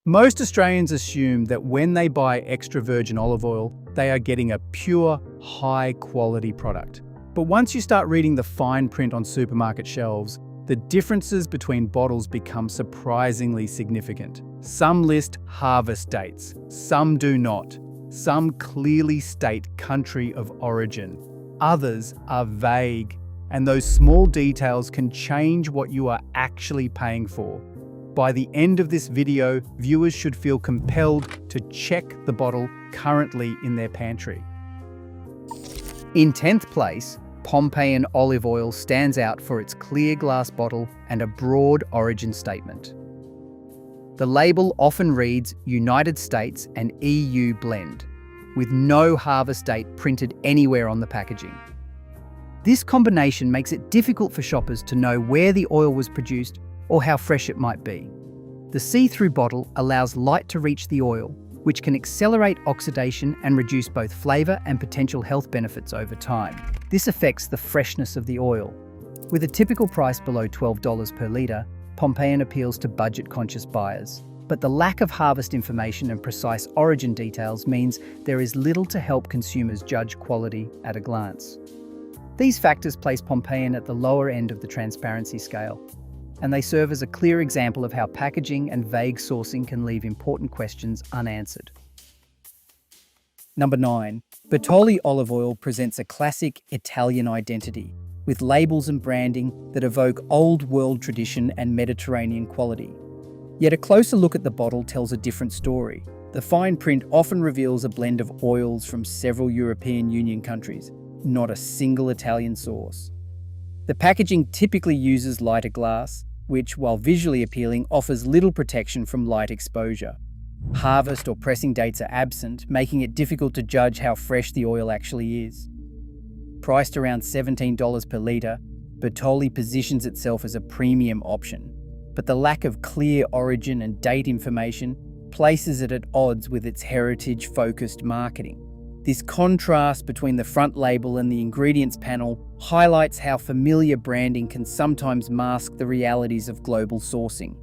Most Australians assume that when they buy extra virgin olive oil, they are getting a pure, high-quality product. But once you start reading the fine print on supermarket shelves, the differences between bottles become surprisingly significant. Some list harvest dates, some do not. Some clearly state country of origin. Others are vague, and those small details can change what you are actually paying for. By the end of this video, viewers should feel compelled to check the bottle currently in their pantry. In 10th place, Pompeian olive oil stands out for its clear glass bottle and a broad origin statement. The label often reads United States and EU blend, with no harvest date printed anywhere on the packaging. This combination makes it difficult for shoppers to know where the oil was produced or how fresh it might be. The see-through bottle allows light to reach the oil, which can accelerate oxidation and reduce both flavour and potential health benefits over time. This affects the freshness of the oil. With a typical price below $12 per litre, Pompeian appeals to budget-conscious buyers. But the lack of harvest information and precise origin details means there is little to help consumers judge quality at a glance. These factors place Pompeian at the lower end of the transparency scale, and they serve as a clear example of how packaging and vague sourcing can leave important questions unanswered. Number 9. Bertolli olive oil presents a classic Italian identity, with labels and branding that evoke old world tradition and Mediterranean quality. Yet a closer look at the bottle tells a different story. The fine print often reveals a blend of oils from several European Union countries, not a single Italian source. The packaging typically uses lighter glass, which, while visually appealing, offers little protection from light exposure. Harvest or pressing dates are absent, making it difficult to judge how fresh the oil actually is. Priced around $17 per litre, Bertolli positions itself as a premium option, but the lack of clear origin and date information places it at odds with its heritage-focused marketing. This contrast between the front label and the ingredients panel highlights how familiar branding can sometimes mask the realities of global sourcing.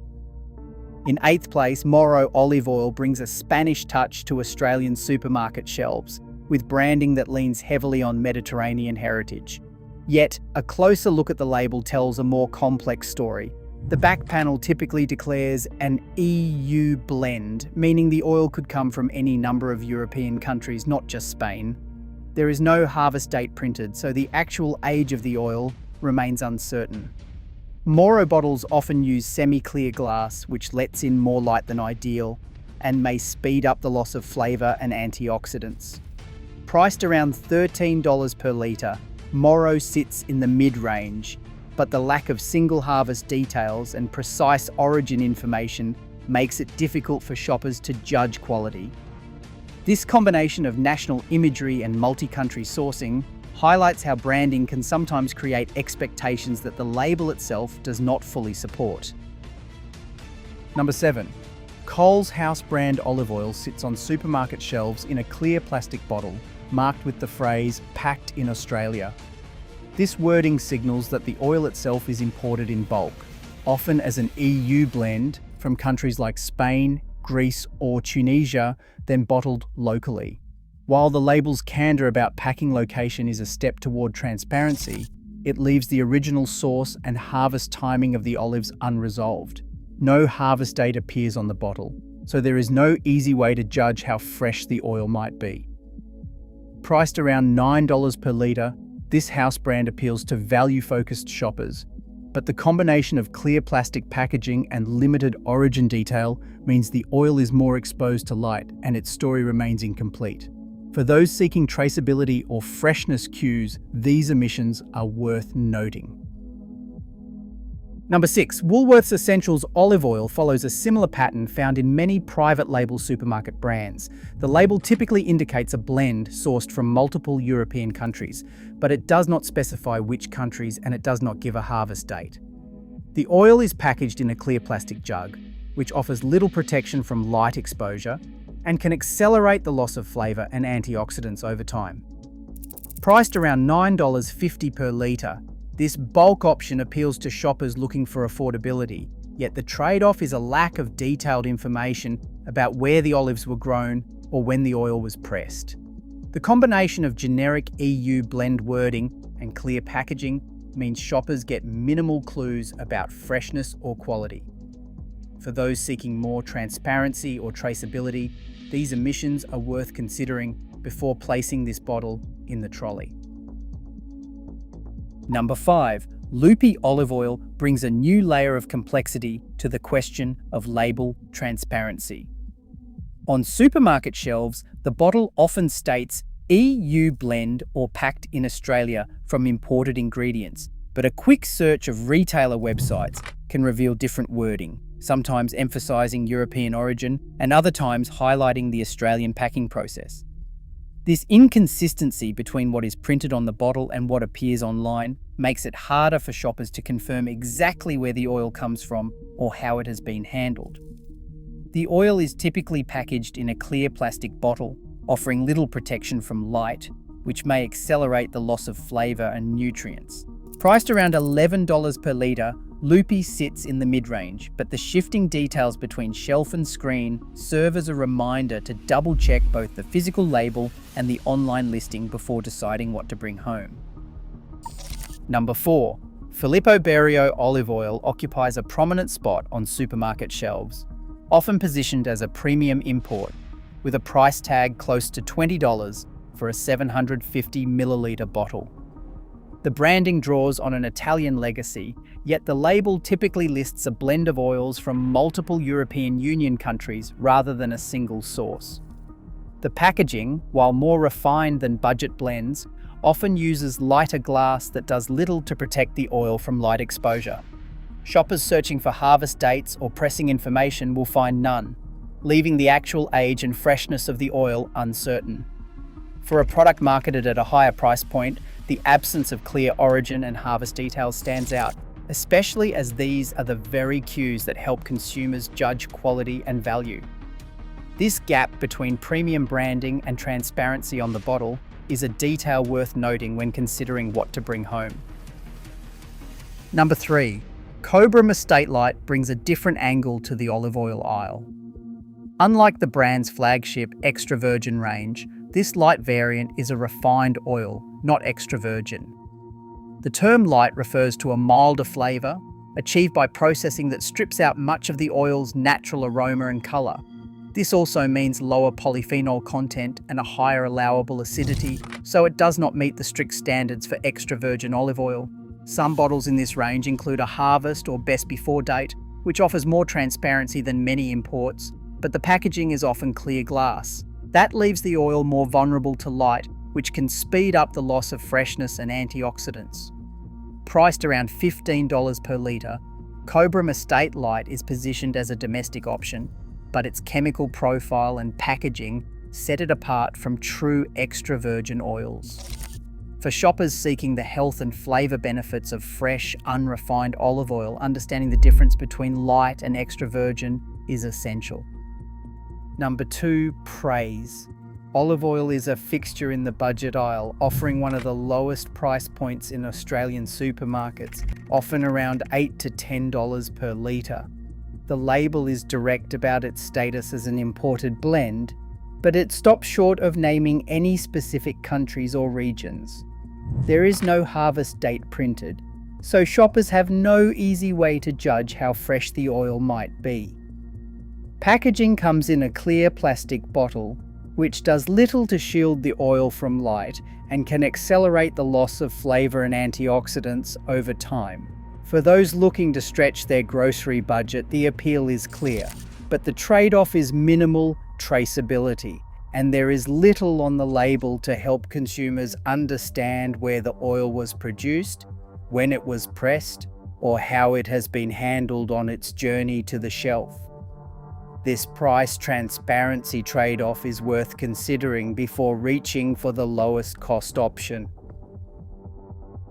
In 8th place, Moro olive oil brings a Spanish touch to Australian supermarket shelves, with branding that leans heavily on Mediterranean heritage. Yet, a closer look at the label tells a more complex story. The back panel typically declares an EU blend, meaning the oil could come from any number of European countries, not just Spain. There is no harvest date printed, so the actual age of the oil remains uncertain. Moro bottles often use semi-clear glass, which lets in more light than ideal, and may speed up the loss of flavour and antioxidants. Priced around $13 per litre, Moro sits in the mid-range, but the lack of single harvest details and precise origin information makes it difficult for shoppers to judge quality. This combination of national imagery and multi-country sourcing highlights how branding can sometimes create expectations that the label itself does not fully support. Number 7. Coles house brand olive oil sits on supermarket shelves in a clear plastic bottle, marked with the phrase, "Packed in Australia." This wording signals that the oil itself is imported in bulk, often as an EU blend from countries like Spain, Greece, or Tunisia, then bottled locally. While the label's candor about packing location is a step toward transparency, it leaves the original source and harvest timing of the olives unresolved. No harvest date appears on the bottle, so there is no easy way to judge how fresh the oil might be. Priced around $9 per litre, this house brand appeals to value-focused shoppers, but the combination of clear plastic packaging and limited origin detail means the oil is more exposed to light and its story remains incomplete. For those seeking traceability or freshness cues, these omissions are worth noting. Number 6. Woolworths Essentials olive oil follows a similar pattern found in many private label supermarket brands. The label typically indicates a blend sourced from multiple European countries, but it does not specify which countries and it does not give a harvest date. The oil is packaged in a clear plastic jug, which offers little protection from light exposure and can accelerate the loss of flavour and antioxidants over time. Priced around $9.50 per litre, this bulk option appeals to shoppers looking for affordability, Yet the trade-off is a lack of detailed information about where the olives were grown or when the oil was pressed. The combination of generic EU blend wording and clear packaging means shoppers get minimal clues about freshness or quality. For those seeking more transparency or traceability, these omissions are worth considering before placing this bottle in the trolley. Number 5. Lupi olive oil brings a new layer of complexity to the question of label transparency. On supermarket shelves, the bottle often states EU blend or packed in Australia from imported ingredients, but a quick search of retailer websites can reveal different wording, sometimes emphasising European origin and other times highlighting the Australian packing process. This inconsistency between what is printed on the bottle and what appears online makes it harder for shoppers to confirm exactly where the oil comes from or how it has been handled. The oil is typically packaged in a clear plastic bottle, offering little protection from light, which may accelerate the loss of flavour and nutrients. Priced around $11 per litre, Lupi sits in the mid-range, but the shifting details between shelf and screen serve as a reminder to double-check both the physical label and the online listing before deciding what to bring home. Number 4. Filippo Berio olive oil occupies a prominent spot on supermarket shelves, often positioned as a premium import, with a price tag close to $20 for a 750 milliliter bottle. The branding draws on an Italian legacy, yet the label typically lists a blend of oils from multiple European Union countries rather than a single source. The packaging, while more refined than budget blends, often uses lighter glass that does little to protect the oil from light exposure. Shoppers searching for harvest dates or pressing information will find none, leaving the actual age and freshness of the oil uncertain. For a product marketed at a higher price point, the absence of clear origin and harvest details stands out, especially as these are the very cues that help consumers judge quality and value. This gap between premium branding and transparency on the bottle is a detail worth noting when considering what to bring home. Number 3. Cobram Estate Light brings a different angle to the olive oil aisle. Unlike the brand's flagship extra virgin range, this light variant is a refined oil, not extra virgin. The term light refers to a milder flavour, achieved by processing that strips out much of the oil's natural aroma and colour. This also means lower polyphenol content and a higher allowable acidity, so it does not meet the strict standards for extra virgin olive oil. Some bottles in this range include a harvest or best before date, which offers more transparency than many imports, but the packaging is often clear glass. That leaves the oil more vulnerable to light, which can speed up the loss of freshness and antioxidants. Priced around $15 per litre, Cobram Estate Light is positioned as a domestic option, but its chemical profile and packaging set it apart from true extra virgin oils. For shoppers seeking the health and flavour benefits of fresh, unrefined olive oil, understanding the difference between light and extra virgin is essential. Number 2, praise. Olive oil is a fixture in the budget aisle, offering one of the lowest price points in Australian supermarkets, often around $8 to $10 per litre. The label is direct about its status as an imported blend, but it stops short of naming any specific countries or regions. There is no harvest date printed, so shoppers have no easy way to judge how fresh the oil might be. Packaging comes in a clear plastic bottle, which does little to shield the oil from light and can accelerate the loss of flavour and antioxidants over time. For those looking to stretch their grocery budget, the appeal is clear, but the trade-off is minimal traceability, and there is little on the label to help consumers understand where the oil was produced, when it was pressed, or how it has been handled on its journey to the shelf. This price transparency trade-off is worth considering before reaching for the lowest cost option.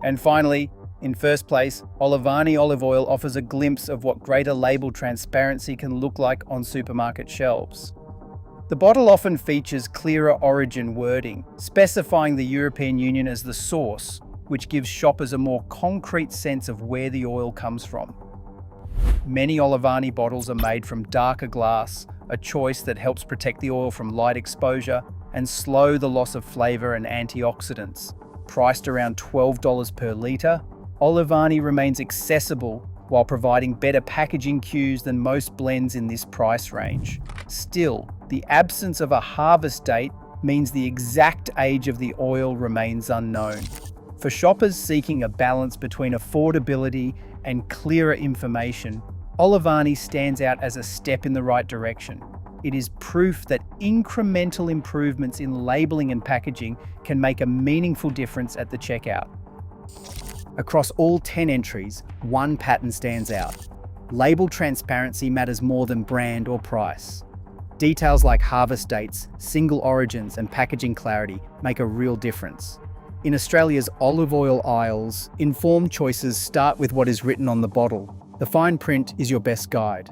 And finally, in first place, Olivani olive oil offers a glimpse of what greater label transparency can look like on supermarket shelves. The bottle often features clearer origin wording, specifying the European Union as the source, which gives shoppers a more concrete sense of where the oil comes from. Many Olivani bottles are made from darker glass, a choice that helps protect the oil from light exposure and slow the loss of flavor and antioxidants. Priced around $12 per litre, Olivani remains accessible while providing better packaging cues than most blends in this price range. Still, the absence of a harvest date means the exact age of the oil remains unknown. For shoppers seeking a balance between affordability and clearer information, Olivani stands out as a step in the right direction. It is proof that incremental improvements in labeling and packaging can make a meaningful difference at the checkout. Across all 10 entries, one pattern stands out. Label transparency matters more than brand or price. Details like harvest dates, single origins, and packaging clarity make a real difference. In Australia's olive oil aisles, informed choices start with what is written on the bottle. The fine print is your best guide.